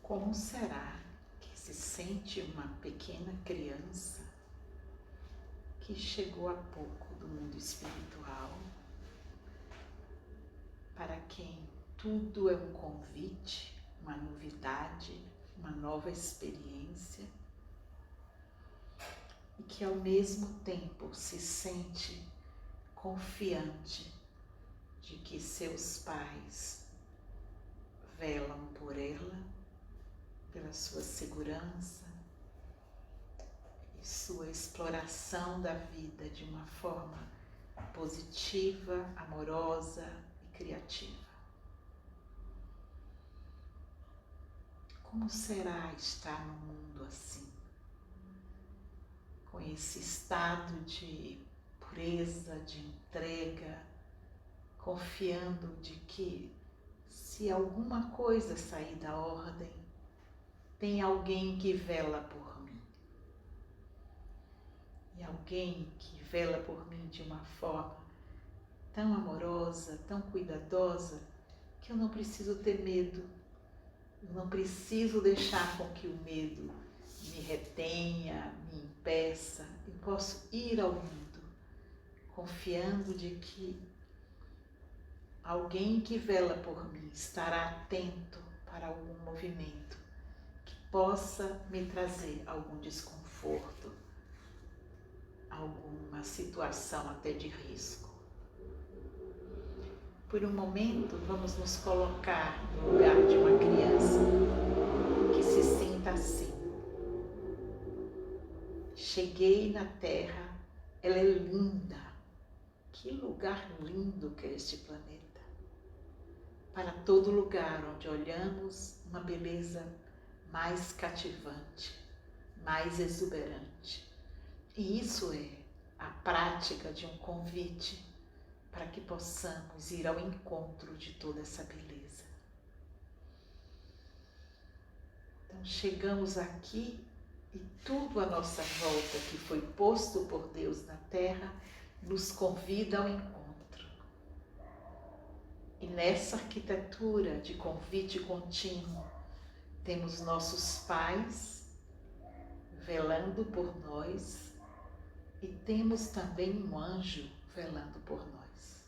Como será que se sente uma pequena criança que chegou há pouco do mundo espiritual, para quem tudo é um convite, uma novidade, uma nova experiência, e que ao mesmo tempo se sente confiante de que seus pais velam por ela, pela sua segurança e sua exploração da vida de uma forma positiva, amorosa e criativa. Como será estar num mundo assim, com esse estado de pureza, de entrega, confiando de que se alguma coisa sair da ordem, tem alguém que vela por mim. E alguém que vela por mim de uma forma tão amorosa, tão cuidadosa, que eu não preciso ter medo. Eu não preciso deixar com que o medo me retenha, me impeça. Eu posso ir ao mundo confiando de que alguém que vela por mim estará atento para algum movimento que possa me trazer algum desconforto, alguma situação até de risco. Por um momento, vamos nos colocar no lugar de uma criança que se sinta assim. Cheguei na Terra, ela é linda. Que lugar lindo que é este planeta. Para todo lugar onde olhamos, uma beleza mais cativante, mais exuberante. E isso é a prática de um convite para que possamos ir ao encontro de toda essa beleza. Então chegamos aqui e tudo à nossa volta que foi posto por Deus na Terra nos convida ao encontro. E nessa arquitetura de convite contínuo, temos nossos pais velando por nós e temos também um anjo velando por nós.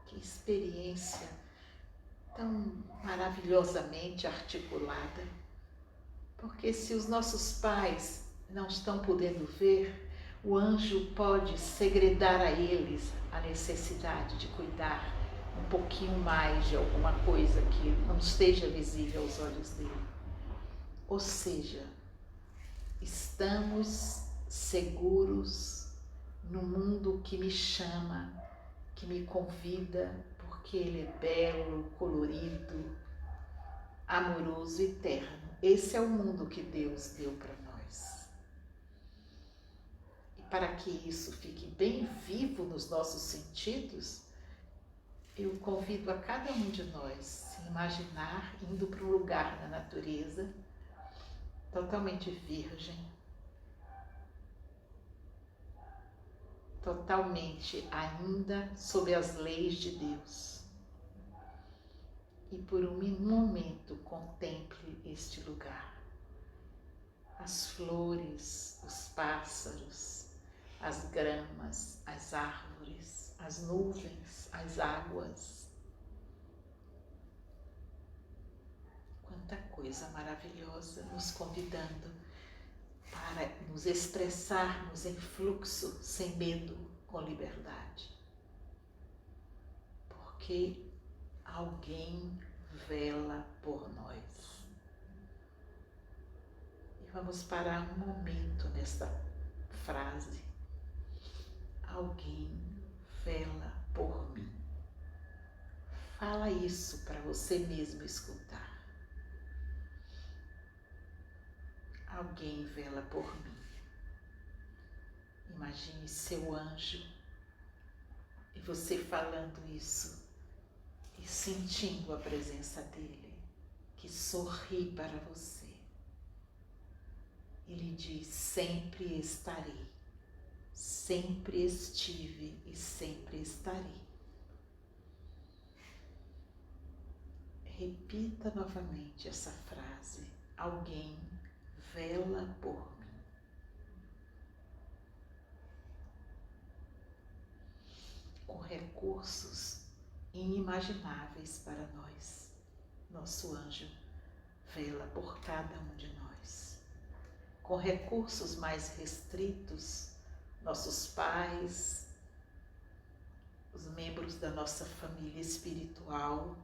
Que experiência tão maravilhosamente articulada, porque se os nossos pais não estão podendo ver, o anjo pode segredar a eles a necessidade de cuidar um pouquinho mais de alguma coisa que não esteja visível aos olhos dele. Ou seja, estamos seguros no mundo que me chama, que me convida, porque ele é belo, colorido, amoroso e terno. Esse é o mundo que Deus deu para nós. E para que isso fique bem vivo nos nossos sentidos, eu convido a cada um de nós se imaginar indo para um lugar na natureza, totalmente virgem, totalmente ainda sob as leis de Deus. E por um momento contemple este lugar. As flores, os pássaros, as gramas, as árvores, as nuvens, as águas. Quanta coisa maravilhosa nos convidando para nos expressarmos em fluxo, sem medo, com liberdade. Porque alguém vela por nós. E vamos parar um momento nesta frase. Alguém vela por mim. Fala isso para você mesmo escutar. Alguém vela por mim. Imagine seu anjo e você falando isso e sentindo a presença dele, que sorri para você. Ele diz: sempre estarei, sempre estive e sempre estarei. Repita novamente essa frase: alguém vela por mim. Com recursos inimagináveis para nós, nosso anjo vela por cada um de nós. Com recursos mais restritos, nossos pais, os membros da nossa família espiritual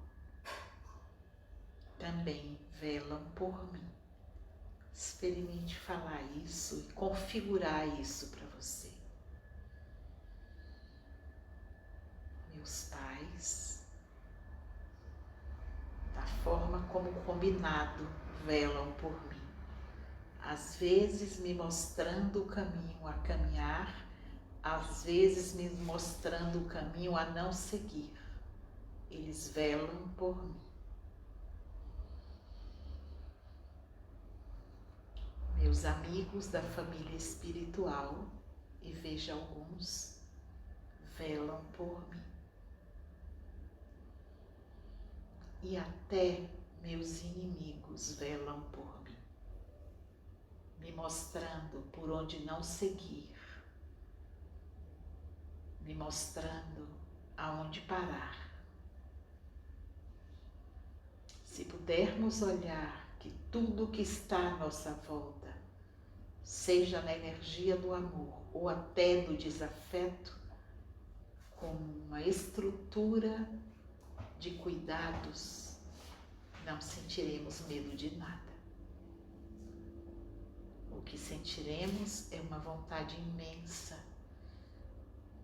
também velam por mim. Experimente falar isso e configurar isso para você. Meus pais, da forma como combinado, velam por mim. Às vezes me mostrando o caminho a caminhar, às vezes me mostrando o caminho a não seguir. Eles velam por mim. Meus amigos da família espiritual, e veja alguns, velam por mim. E até meus inimigos velam por mim, me mostrando por onde não seguir, me mostrando aonde parar. Se pudermos olhar que tudo que está à nossa volta, seja na energia do amor ou até do desafeto, com uma estrutura de cuidados, não sentiremos medo de nada. O que sentiremos é uma vontade imensa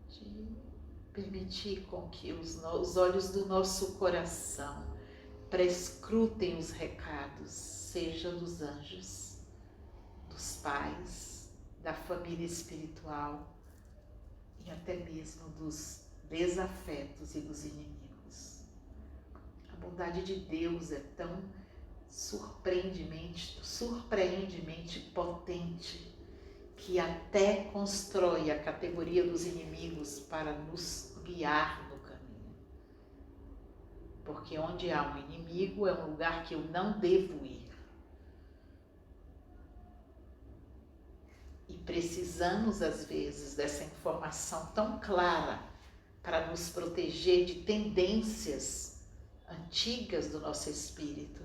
de permitir com que os olhos do nosso coração prescrutem os recados, seja dos anjos, dos pais, da família espiritual e até mesmo dos desafetos e dos inimigos. A bondade de Deus é tão surpreendentemente potente que até constrói a categoria dos inimigos para nos guiar no caminho. Porque onde há um inimigo é um lugar que eu não devo ir. E precisamos, às vezes, dessa informação tão clara para nos proteger de tendências antigas do nosso espírito,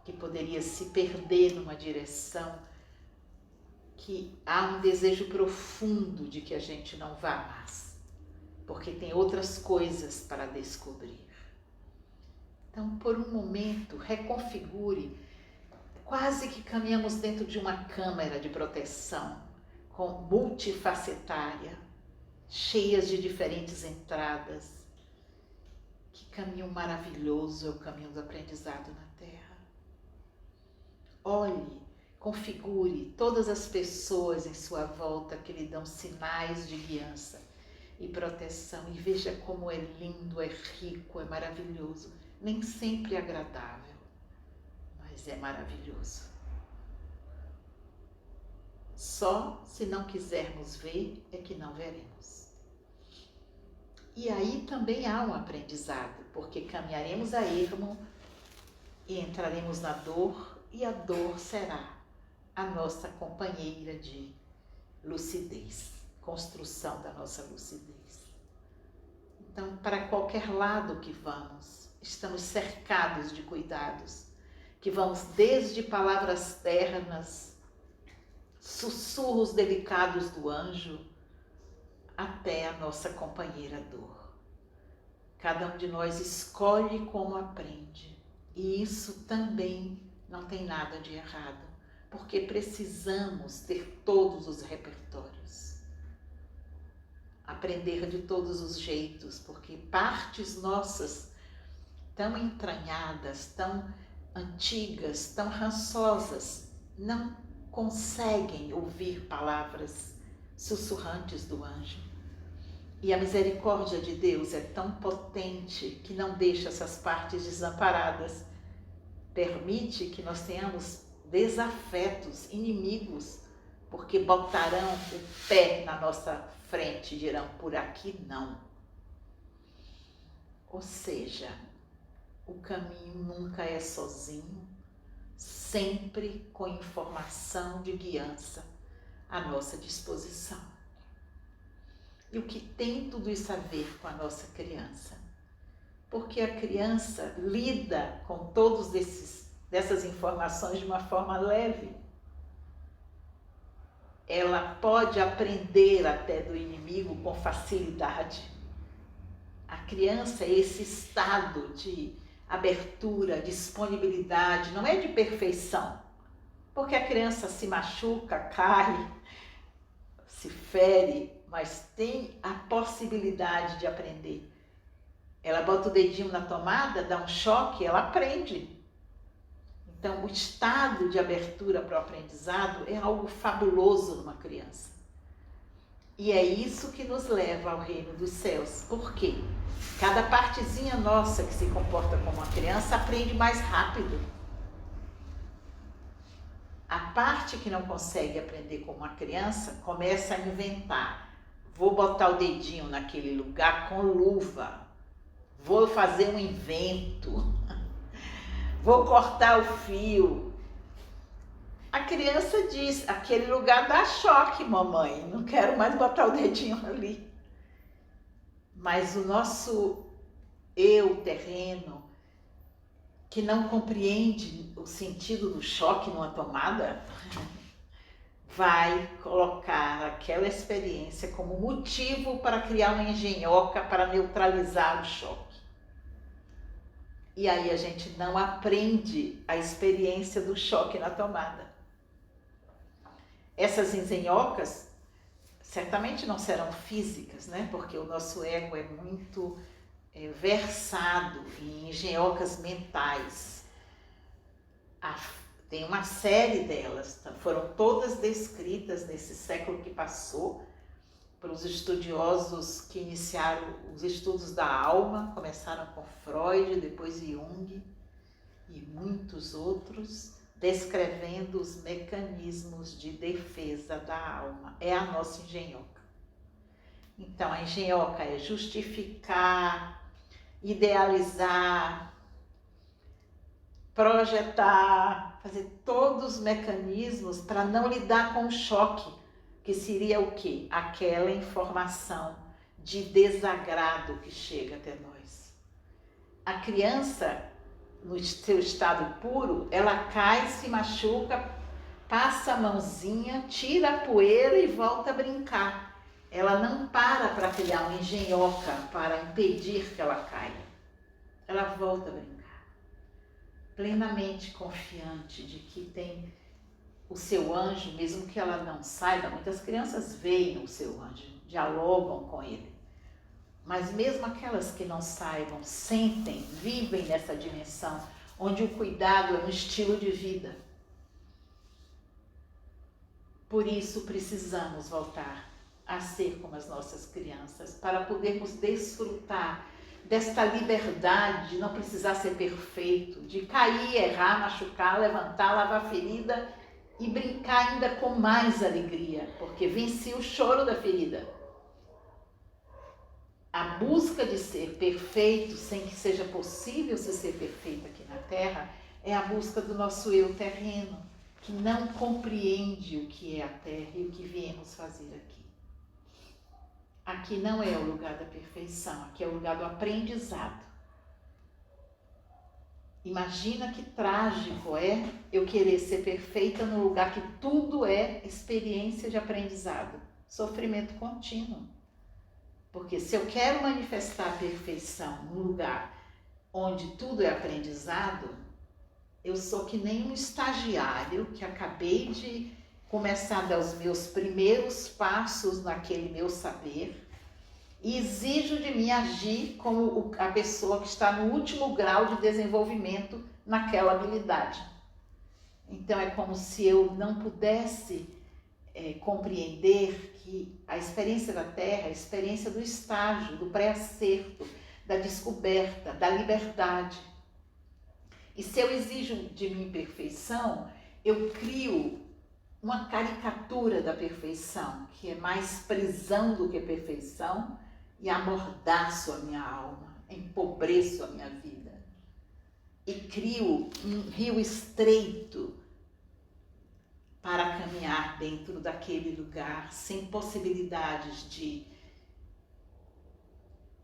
que poderia se perder numa direção que há um desejo profundo de que a gente não vá mais, porque tem outras coisas para descobrir. Então, por um momento, reconfigure, quase que caminhamos dentro de uma câmara de proteção, multifacetária, cheias de diferentes entradas. Que caminho maravilhoso é o caminho do aprendizado na Terra. Olhe, configure todas as pessoas em sua volta que lhe dão sinais de guiança e proteção e veja como é lindo, é rico, é maravilhoso. Nem sempre é agradável, mas é maravilhoso. Só se não quisermos ver é que não veremos. E aí também há um aprendizado, porque caminharemos a ermo e entraremos na dor, e a dor será a nossa companheira de lucidez, construção da nossa lucidez. Então, para qualquer lado que vamos, estamos cercados de cuidados, que vamos desde palavras ternas, sussurros delicados do anjo, até a nossa companheira dor. Cada um de nós escolhe como aprende, e isso também não tem nada de errado, porque precisamos ter todos os repertórios. Aprender de todos os jeitos, porque partes nossas tão entranhadas, tão antigas, tão rançosas, não conseguem ouvir palavras sussurrantes do anjo. E a misericórdia de Deus é tão potente que não deixa essas partes desamparadas. Permite que nós tenhamos desafetos, inimigos, porque botarão o pé na nossa frente e dirão, por aqui não. Ou seja, o caminho nunca é sozinho, sempre com informação de guiança à nossa disposição. E o que tem tudo isso a ver com a nossa criança? Porque a criança lida com todos dessas informações de uma forma leve. Ela pode aprender até do inimigo com facilidade. A criança é esse estado de abertura, disponibilidade, não é de perfeição. Porque a criança se machuca, cai, se fere, mas tem a possibilidade de aprender. Ela bota o dedinho na tomada, dá um choque, ela aprende. Então, o estado de abertura para o aprendizado é algo fabuloso numa criança. E é isso que nos leva ao reino dos céus. Por quê? Cada partezinha nossa que se comporta como uma criança aprende mais rápido. A parte que não consegue aprender como uma criança começa a inventar. Vou botar o dedinho naquele lugar com luva. Vou fazer um invento. Vou cortar o fio. A criança diz, aquele lugar dá choque, mamãe. Não quero mais botar o dedinho ali. Mas o nosso eu terreno, que não compreende o sentido do choque numa tomada, vai colocar aquela experiência como motivo para criar uma engenhoca para neutralizar o choque. E aí a gente não aprende a experiência do choque na tomada. Essas engenhocas certamente não serão físicas, né? Porque o nosso ego é muito versado em engenhocas mentais. Tem uma série delas, foram todas descritas nesse século que passou, pelos estudiosos que iniciaram os estudos da alma, começaram com Freud, depois Jung e muitos outros, descrevendo os mecanismos de defesa da alma. É a nossa engenhoca. Então, a engenhoca é justificar, idealizar, projetar, fazer todos os mecanismos para não lidar com o choque, que seria o quê? Aquela informação de desagrado que chega até nós. A criança, no seu estado puro, ela cai, se machuca, passa a mãozinha, tira a poeira e volta a brincar. Ela não para criar uma engenhoca para impedir que ela caia. Ela volta a brincar, plenamente confiante de que tem o seu anjo, mesmo que ela não saiba. Muitas crianças veem o seu anjo, dialogam com ele. Mas mesmo aquelas que não saibam, sentem, vivem nessa dimensão, onde o cuidado é um estilo de vida. Por isso precisamos voltar a ser como as nossas crianças, para podermos desfrutar desta liberdade de não precisar ser perfeito, de cair, errar, machucar, levantar, lavar a ferida e brincar ainda com mais alegria, porque venci o choro da ferida. A busca de ser perfeito, sem que seja possível se ser perfeito aqui na Terra, é a busca do nosso eu terreno, que não compreende o que é a Terra e o que viemos fazer aqui. Aqui não é o lugar da perfeição, aqui é o lugar do aprendizado. Imagina que trágico é eu querer ser perfeita no lugar que tudo é experiência de aprendizado, sofrimento contínuo. Porque se eu quero manifestar a perfeição num lugar onde tudo é aprendizado, eu sou que nem um estagiário que acabei de começar a dar os meus primeiros passos naquele meu saber e exijo de mim agir como a pessoa que está no último grau de desenvolvimento naquela habilidade. Então é como se eu não pudesse compreender que a experiência da Terra é a experiência do estágio, do pré-acerto, da descoberta, da liberdade. E se eu exijo de mim perfeição, eu crio uma caricatura da perfeição, que é mais prisão do que perfeição, e amordaço a minha alma, empobreço a minha vida. e crio um rio estreito para caminhar dentro daquele lugar, sem possibilidades de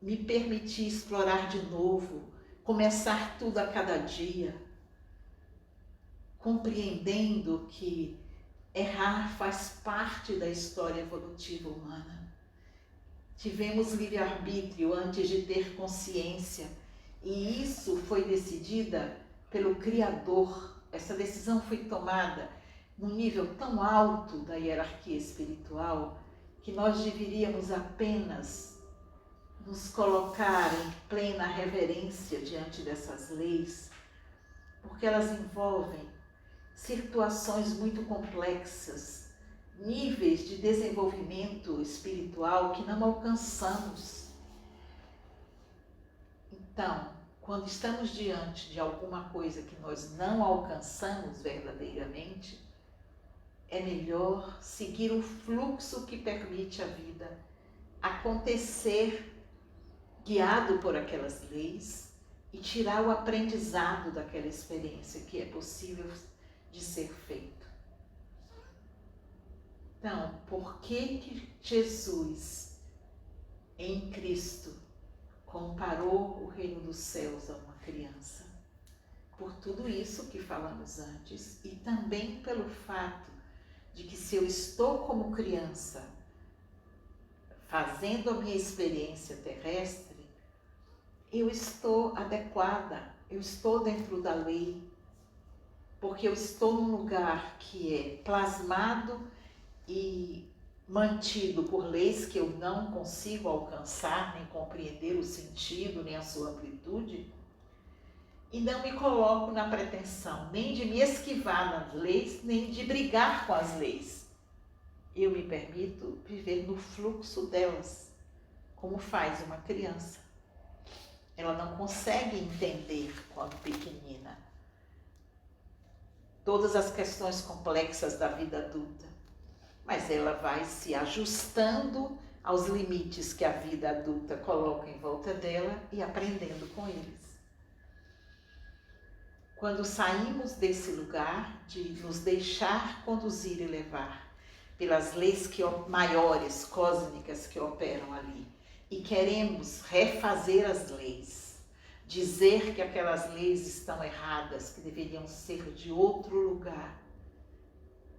me permitir explorar de novo, começar tudo a cada dia, compreendendo que errar faz parte da história evolutiva humana. Tivemos livre-arbítrio antes de ter consciência, e isso foi decidida pelo Criador. Essa decisão foi tomada num nível tão alto da hierarquia espiritual que nós deveríamos apenas nos colocar em plena reverência diante dessas leis, porque elas envolvem situações muito complexas, níveis de desenvolvimento espiritual que não alcançamos. Então, quando estamos diante de alguma coisa que nós não alcançamos verdadeiramente, é melhor seguir o fluxo que permite a vida acontecer guiado por aquelas leis e tirar o aprendizado daquela experiência que é possível de ser feito. Então, por que Jesus, em Cristo, comparou o reino dos céus a uma criança? Por tudo isso que falamos antes e também pelo fato de que se eu estou como criança fazendo a minha experiência terrestre, eu estou adequada, eu estou dentro da lei, porque eu estou num lugar que é plasmado e mantido por leis que eu não consigo alcançar, nem compreender o sentido, nem a sua amplitude, e não me coloco na pretensão nem de me esquivar das leis, nem de brigar com as leis. Eu me permito viver no fluxo delas, como faz uma criança. Ela não consegue entender, quando pequenina, todas as questões complexas da vida adulta, mas ela vai se ajustando aos limites que a vida adulta coloca em volta dela e aprendendo com eles. Quando saímos desse lugar de nos deixar conduzir e levar pelas leis maiores, cósmicas que operam ali, e queremos refazer as leis, dizer que aquelas leis estão erradas, que deveriam ser de outro lugar,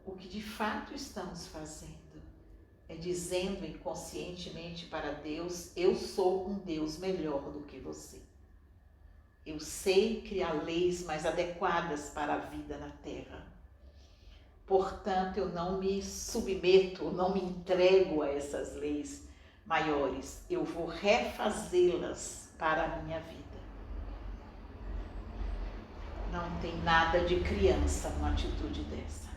o que de fato estamos fazendo é dizendo inconscientemente para Deus: eu sou um Deus melhor do que você. Eu sei criar leis mais adequadas para a vida na Terra. Portanto, eu não me submeto, não me entrego a essas leis maiores. Eu vou refazê-las para a minha vida. Não tem nada de criança numa atitude dessa.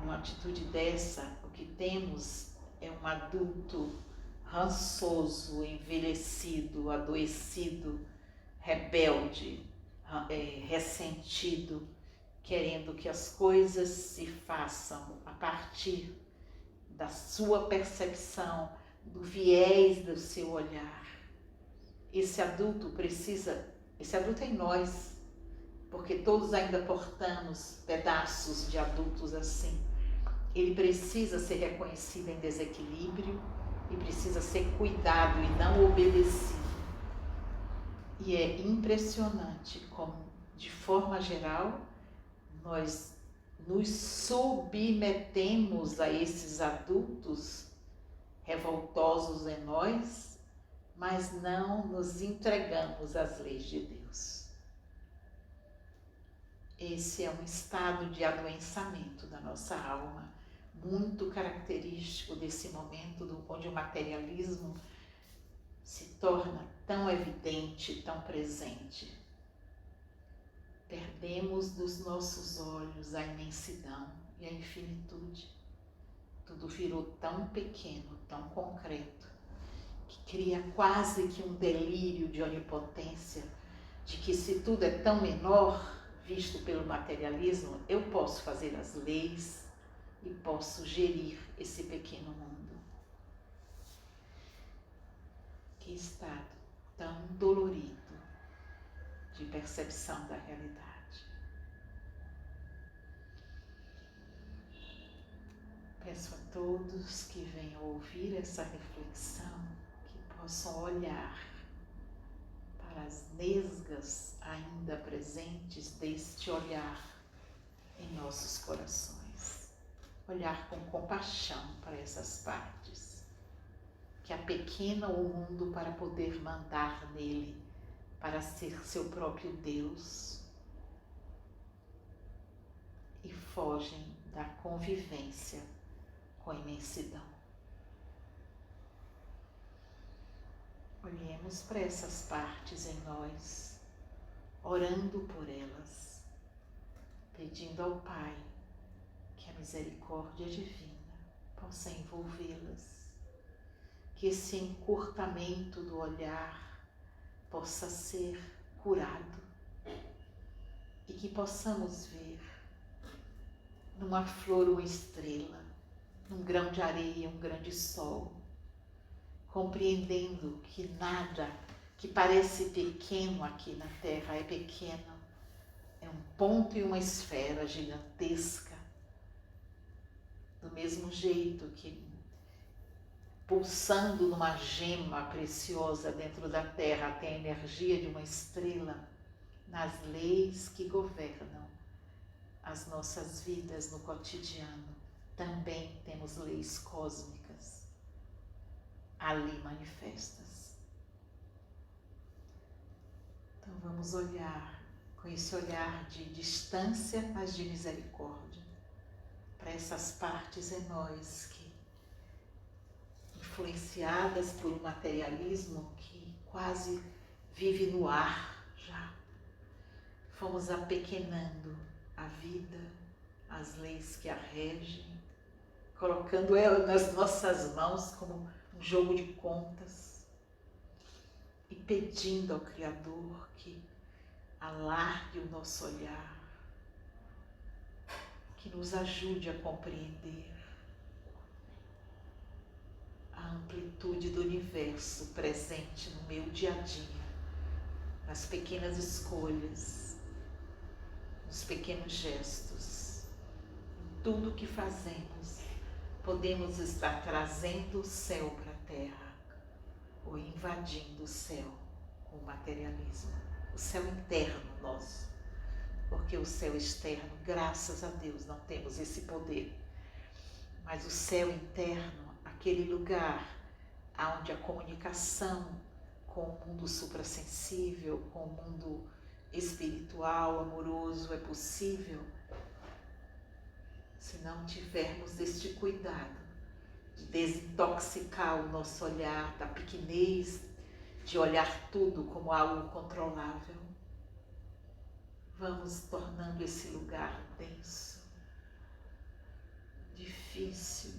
Numa atitude dessa, o que temos é um adulto rançoso, envelhecido, adoecido, rebelde, ressentido, querendo que as coisas se façam a partir da sua percepção, do viés do seu olhar. Esse adulto é em nós, porque todos ainda portamos pedaços de adultos assim. Ele precisa ser reconhecido em desequilíbrio e precisa ser cuidado e não obedecido. E é impressionante como, de forma geral, nós nos submetemos a esses adultos revoltosos em nós, mas não nos entregamos às leis de Deus. Esse é um estado de adoençamento da nossa alma, muito característico desse momento onde o materialismo se torna tão evidente, tão presente. Perdemos dos nossos olhos a imensidão e a infinitude. Tudo virou tão pequeno, tão concreto, que cria quase que um delírio de onipotência, de que se tudo é tão menor, visto pelo materialismo, eu posso fazer as leis e posso gerir esse pequeno mundo. Que estado tão dolorido de percepção da realidade. Peço a todos que venham ouvir essa reflexão, que possam olhar para as nesgas ainda presentes deste olhar em nossos corações. Olhar com compaixão para essas partes, que apequenam o mundo para poder mandar nele, para ser seu próprio Deus, e fogem da convivência com a imensidão. Olhemos para essas partes em nós, orando por elas, pedindo ao Pai que a misericórdia divina possa envolvê-las, que esse encurtamento do olhar possa ser curado e que possamos ver numa flor uma estrela, num grão de areia um grande sol, compreendendo que nada que parece pequeno aqui na Terra é pequeno, é um ponto e uma esfera gigantesca, do mesmo jeito que pulsando numa gema preciosa dentro da Terra tem a energia de uma estrela. Nas leis que governam as nossas vidas no cotidiano, também temos leis cósmicas ali manifestas. Então vamos olhar com esse olhar de distância, mas de misericórdia, para essas partes em nós que, influenciadas por um materialismo que quase vive no ar já, fomos apequenando a vida, as leis que a regem, colocando ela nas nossas mãos como um jogo de contas e pedindo ao Criador que alargue o nosso olhar, que nos ajude a compreender a amplitude do universo presente no meu dia a dia, nas pequenas escolhas, nos pequenos gestos, em tudo que fazemos. Podemos estar trazendo o céu para a terra ou invadindo o céu com o materialismo, o céu interno nosso, porque o céu externo, graças a Deus, não temos esse poder, mas o céu interno, aquele lugar onde a comunicação com o mundo suprassensível, com o mundo espiritual, amoroso é possível, se não tivermos este cuidado de desintoxicar o nosso olhar da pequenez, de olhar tudo como algo controlável, vamos tornando esse lugar denso, difícil,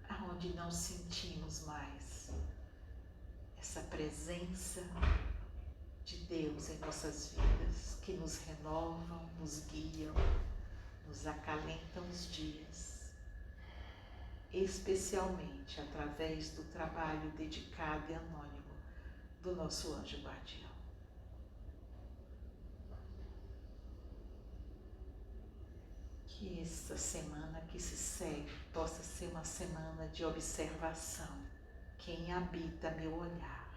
aonde não sentimos mais essa presença de Deus em nossas vidas, que nos renovam, nos guiam, nos acalentam os dias, especialmente através do trabalho dedicado e anônimo do nosso anjo guardião. Que esta semana que se segue possa ser uma semana de observação. Quem habita meu olhar?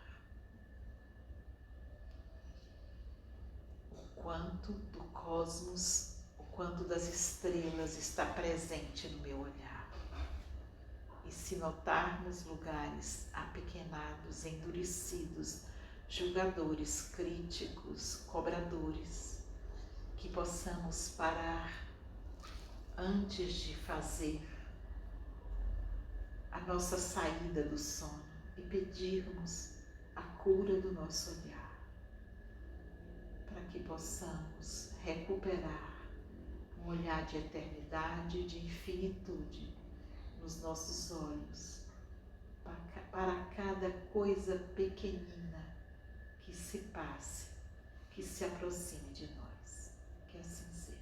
O quanto do cosmos, o quanto das estrelas está presente no meu olhar. E se notarmos lugares apequenados, endurecidos, julgadores, críticos, cobradores, que possamos parar antes de fazer a nossa saída do sono e pedirmos a cura do nosso olhar, para que possamos recuperar um olhar de eternidade, de infinitude nos nossos olhos, para cada coisa pequenina que se passe, que se aproxime de nós. Que assim seja.